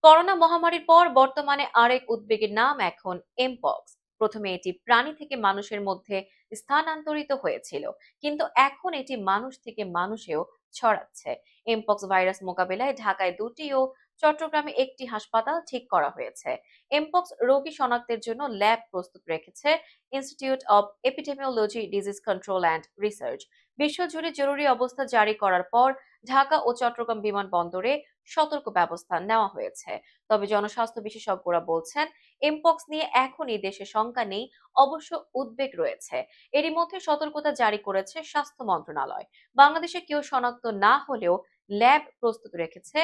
Corona মহামারীর পর বর্তমানে আরেক উদ্বেগের নাম এখন এমপক্স। প্রথমে এটি প্রাণী থেকে মানুষের মধ্যে স্থানান্তরিত হয়েছিল, কিন্তু এখন এটি মানুষ থেকে মানুষেও ছড়াচ্ছে। এমপক্স ভাইরাস মোকাবিলায় ঢাকায় দুটি ও চট্টগ্রামে একটি হাসপাতাল ঠিক করা হয়েছে। এমপক্স রোগী শনাক্তের জন্য ল্যাব প্রস্তুত রেখেছে institute of epidemiology, disease control and research. বিশ্বজুড়ে জরুরি অবস্থা জারি করার পর ঢাকা ও চট্টগ্রাম বিমানবন্দরে সতর্ক ব্যবস্থা নেওয়া হয়েছে। তবে জনস্বাস্থ্য বিশেষজ্ঞরা বলছেন, এমপক্স নিয়ে এখনই দেশে শঙ্কা নেই, অবশ্য উদ্বেগ রয়েছে। এরই মধ্যে সতর্কতা জারি করেছে স্বাস্থ্য মন্ত্রণালয়। বাংলাদেশে কেউ শনাক্ত না হলেও ল্যাব প্রস্তুত রেখেছে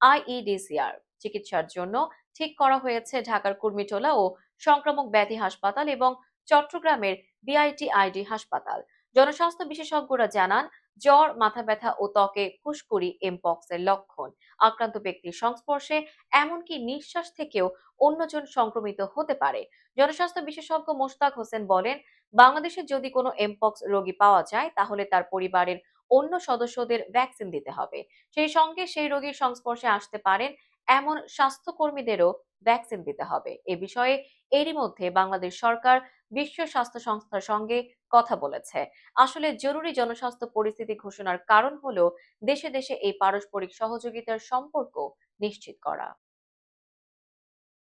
আইইডিসিআর। চিকিৎসার জন্য ঠিক করা হয়েছে ঢাকার কুর্মিটোলা ও সংক্রামক ব্যাধি হাসপাতাল এবং চট্টগ্রামের বিআইটিআইডি হাসপাতাল। জনস্বাস্থ্য বিশেষজ্ঞরা জানান, জ্বর, মাথা ব্যথা ও ত্বকে ফুসকুড়ি এমপক্সের লক্ষণ। আক্রান্ত ব্যক্তির সংস্পর্শে, এমনকি নিঃশ্বাস থেকেও অন্যজন সংক্রমিত হতে পারে। জনস্বাস্থ্য বিশেষজ্ঞ মোশতাক হোসেন বলেন, বাংলাদেশে যদি কোনো এমপক্স রোগী পাওয়া যায় তাহলে তার পরিবারের অন্য সদস্যদের ভ্যাকসিন দিতে হবে। সেই সঙ্গে সেই রোগীর সংস্পর্শে আসতে পারেন এমন স্বাস্থ্যকর্মীদেরও ভ্যাকসিন দিতে হবে। এ বিষয়ে এরই মধ্যে বাংলাদেশ সরকার বিশ্ব স্বাস্থ্য সংস্থার সঙ্গে কথা বলেছে। আসলে জরুরি জনস্বাস্থ্য পরিস্থিতি ঘোষণার কারণ হলো দেশে দেশে এই পারস্পরিক সহযোগিতার সম্পর্ক নিশ্চিত করা।